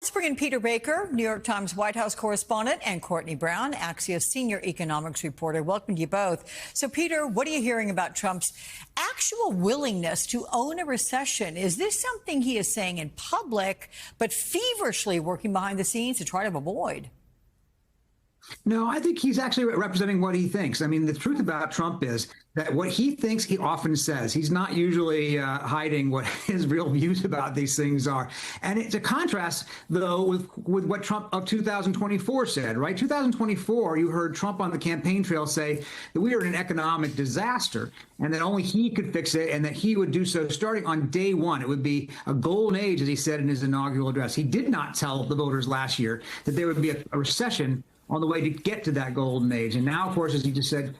Let's bring in Peter Baker, New York Times White House correspondent, and Courtney Brown, Axios senior economics reporter. Welcome to you both. So, Peter, what are you hearing about Trump's actual willingness to own a recession? Is this something he is saying in public, but feverishly working behind the scenes to try to avoid? No, I think he's actually representing what he thinks. I mean, the truth about Trump is that what he thinks, he often says. He's not usually hiding what his real views about these things are. And it's a contrast, though, with what Trump of 2024 said, right? 2024, you heard Trump on the campaign trail say that we are in an economic disaster and that only he could fix it and that he would do so starting on day one. It would be a golden age, as he said in his inaugural address. He did not tell the voters last year that there would be a recession on the way to get to that golden age. And now, of course, as he just said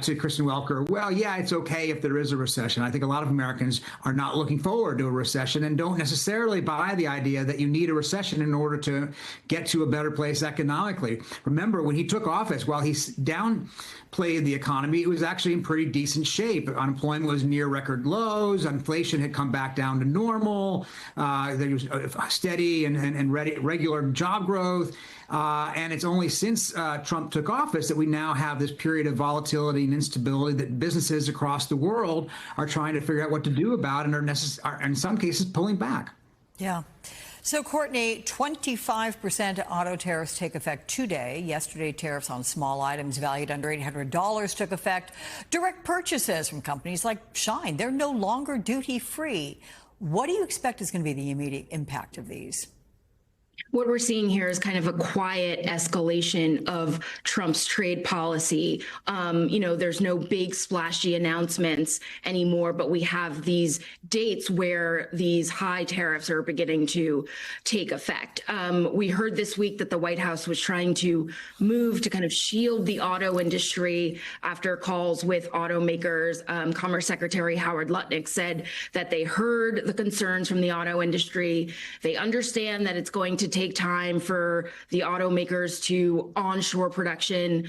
to Kristen Welker, well, yeah, it's okay if there is a recession. I think a lot of Americans are not looking forward to a recession and don't necessarily buy the idea that you need a recession in order to get to a better place economically. Remember, when he took office, while he downplayed the economy, it was actually in pretty decent shape. Unemployment was near record lows. Inflation had come back down to normal. There was steady and regular job growth. And it's only since Trump took office that we now have this period of volatility and instability that businesses across the world are trying to figure out what to do about and are in some cases pulling back. Yeah. So, Courtney, 25% auto tariffs take effect today. Yesterday, tariffs on small items valued under $800 took effect. Direct purchases from companies like Shine, they're no longer duty-free. What do you expect is going to be the immediate impact of these? What we're seeing here is kind of a quiet escalation of Trump's trade policy. There's no big splashy announcements anymore, but we have these dates where these high tariffs are beginning to take effect. We heard this week that the White House was trying to move to kind of shield the auto industry after calls with automakers. Commerce Secretary Howard Lutnick said that they heard the concerns from the auto industry. They understand that it's going to take time for the automakers to onshore production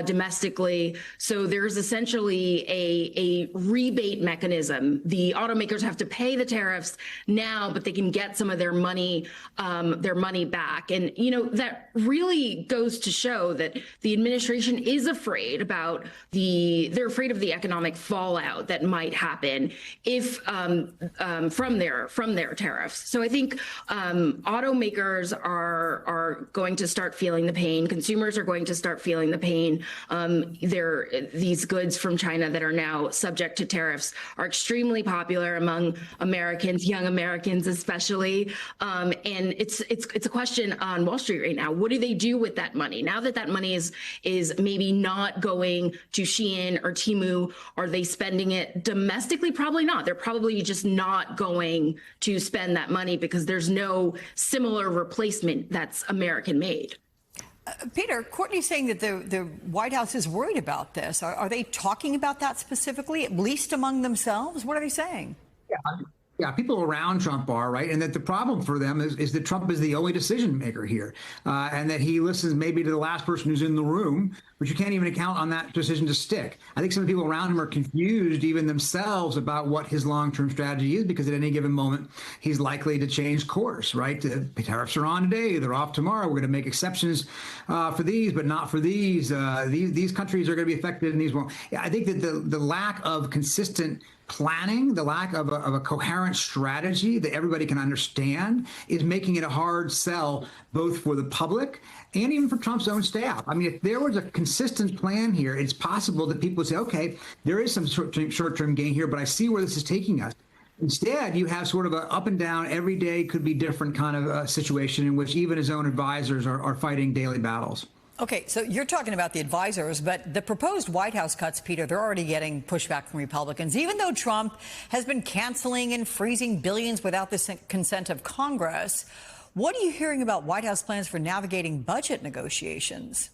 domestically. So there's essentially a rebate mechanism. The automakers have to pay the tariffs now, but they can get some of their money back. And, that really goes to show that the administration is afraid about they're afraid of the economic fallout that might happen if from their tariffs. So I think automakers are going to start feeling the pain. Consumers are going to start feeling the pain. These goods from China that are now subject to tariffs are extremely popular among Americans, young Americans especially. And it's a question on Wall Street right now. What do they do with that money? Now that that money is maybe not going to Shein or Temu, are they spending it domestically? Probably not. They're probably just not going to spend that money because there's no similar replacement that's American made. Peter, Courtney's saying that the White House is worried about this. Are they talking about that specifically, at least among themselves? What are they saying? Yeah, people around Trump are, right? And that the problem for them is that Trump is the only decision maker here, and that he listens maybe to the last person who's in the room, but you can't even count on that decision to stick. I think some of the people around him are confused, even themselves, about what his long-term strategy is, because at any given moment, he's likely to change course, right? The tariffs are on today, they're off tomorrow. We're going to make exceptions for these, but not for these. These countries are going to be affected and these won't. Yeah, I think that the lack of consistent planning, the lack of a coherent strategy that everybody can understand is making it a hard sell, both for the public and even for Trump's own staff. I mean, if there was a consistent plan here, it's possible that people would say, okay, there is some short-term gain here, but I see where this is taking us. Instead, you have sort of an up and down, every day could be different kind of situation in which even his own advisors are fighting daily battles. Okay, so you're talking about the advisors, but the proposed White House cuts, Peter, they're already getting pushback from Republicans. Even though Trump has been canceling and freezing billions without the consent of Congress, what are you hearing about White House plans for navigating budget negotiations?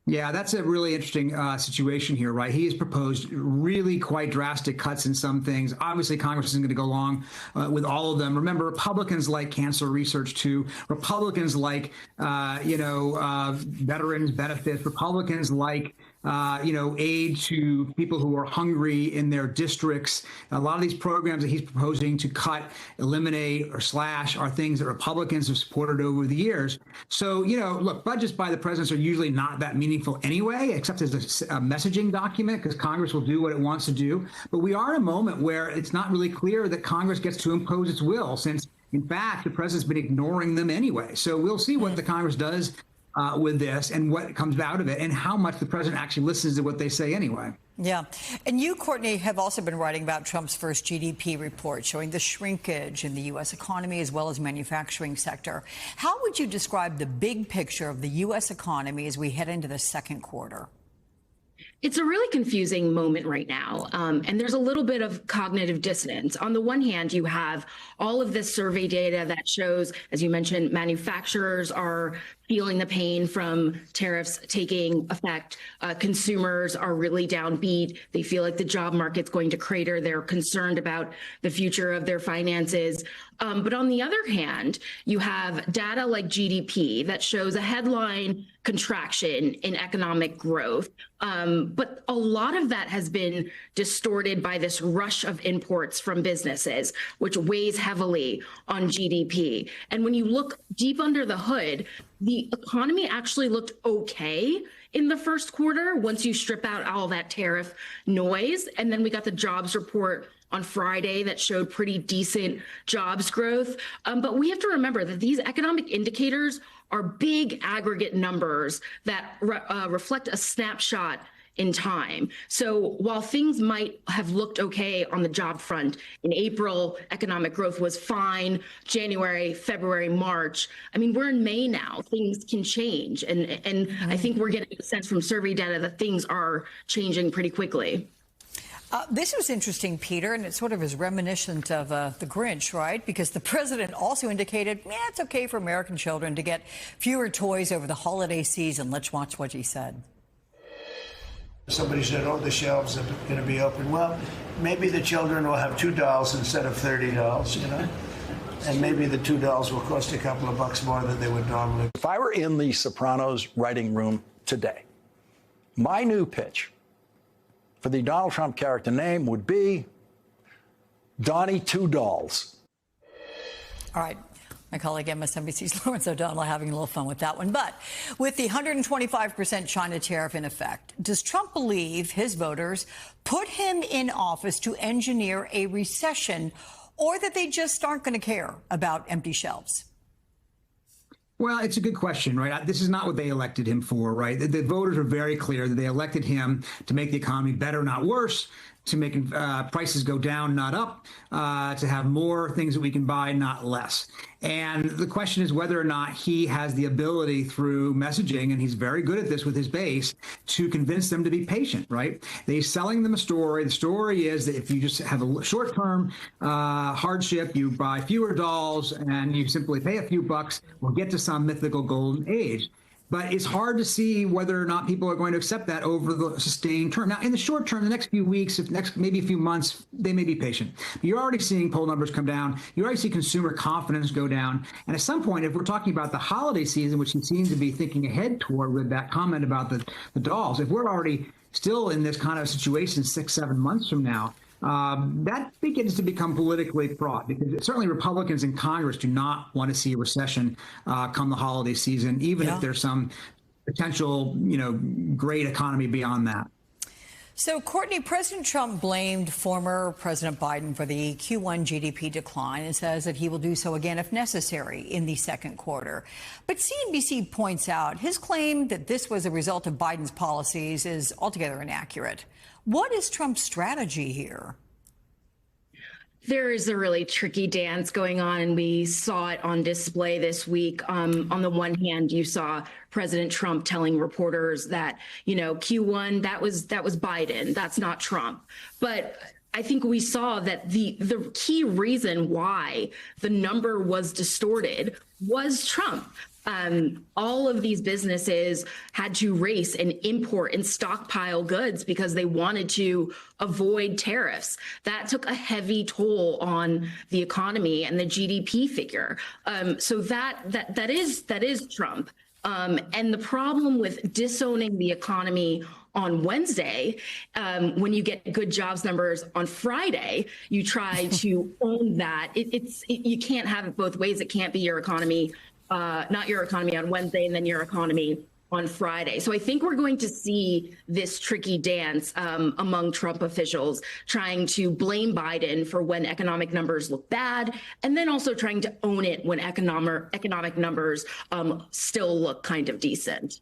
Yeah, that's a really interesting situation here, right? He has proposed really quite drastic cuts in some things. Obviously, Congress isn't going to go along with all of them. Remember, Republicans like cancer research, too. Republicans like, veterans benefits. Republicans like aid to people who are hungry in their districts. A lot of these programs that he's proposing to cut, eliminate, or slash are things that Republicans have supported over the years. So, look, budgets by the presidents are usually not that meaningful anyway, except as a messaging document, because Congress will do what it wants to do. But we are in a moment where it's not really clear that Congress gets to impose its will, since, in fact, the president's been ignoring them anyway. So we'll see what the Congress does with this and what comes out of it and how much the president actually listens to what they say anyway. Yeah. And you, Courtney, have also been writing about Trump's first GDP report showing the shrinkage in the U.S. economy as well as manufacturing sector. How would you describe the big picture of the U.S. economy as we head into the second quarter? It's a really confusing moment right now, and there's a little bit of cognitive dissonance. On the one hand, you have all of this survey data that shows, as you mentioned, manufacturers are feeling the pain from tariffs taking effect. Consumers are really downbeat. They feel like the job market's going to crater. They're concerned about the future of their finances. But on the other hand, you have data like GDP that shows a headline contraction in economic growth. But a lot of that has been distorted by this rush of imports from businesses, which weighs heavily on GDP. And when you look deep under the hood, the economy actually looked okay in the first quarter once you strip out all that tariff noise. And then we got the jobs report on Friday that showed pretty decent jobs growth. But we have to remember that these economic indicators are big aggregate numbers that reflect a snapshot in time. So while things might have looked okay on the job front, in April, economic growth was fine. January, February, March. I mean, we're in May now. Things can change. And I think we're getting a sense from survey data that things are changing pretty quickly. This was interesting, Peter, and it sort of is reminiscent of the Grinch, right? Because the president also indicated, it's okay for American children to get fewer toys over the holiday season. Let's watch what he said. Somebody said, the shelves are going to be open. Well, maybe the children will have $2 instead of $30, And maybe the $2 will cost a couple of bucks more than they would normally. If I were in the Sopranos writing room today, my new pitch for the Donald Trump character name would be Donnie Two Dolls. All right. My colleague MSNBC's Lawrence O'Donnell having a little fun with that one. But with the 125% China tariff in effect, does Trump believe his voters put him in office to engineer a recession, or that they just aren't going to care about empty shelves? Well, it's a good question, right? This is not what they elected him for, right? The voters are very clear that they elected him to make the economy better, not worse, to make prices go down, not up, to have more things that we can buy, not less. And the question is whether or not he has the ability through messaging, and he's very good at this with his base, to convince them to be patient, right? They're selling them a story. The story is that if you just have a short-term hardship, you buy fewer dolls, and you simply pay a few bucks, we'll get to some mythical golden age. But it's hard to see whether or not people are going to accept that over the sustained term. Now, in the short term, the next few weeks, maybe a few months, they may be patient. But you're already seeing poll numbers come down. You already see consumer confidence go down. And at some point, if we're talking about the holiday season, which he seems to be thinking ahead toward with that comment about the dolls, if we're already still in this kind of situation 6-7 months from now, that begins to become politically fraught, because certainly Republicans in Congress do not want to see a recession come the holiday season, even if there's some potential, great economy beyond that. So, Courtney, President Trump blamed former President Biden for the Q1 GDP decline and says that he will do so again if necessary in the second quarter. But CNBC points out his claim that this was a result of Biden's policies is altogether inaccurate. What is Trump's strategy here? There is a really tricky dance going on, and we saw it on display this week. On the one hand, you saw President Trump telling reporters that, Q1, that was Biden, that's not Trump. But I think we saw that the key reason why the number was distorted was Trump. All of these businesses had to race and import and stockpile goods because they wanted to avoid tariffs. That took a heavy toll on the economy and the GDP figure. So that is Trump. And the problem with disowning the economy on Wednesday. When you get good jobs numbers on Friday, you try to own that. You can't have it both ways. It can't be your economy, not your economy on Wednesday and then your economy on Friday. So I think we're going to see this tricky dance among Trump officials trying to blame Biden for when economic numbers look bad, and then also trying to own it when economic numbers still look kind of decent.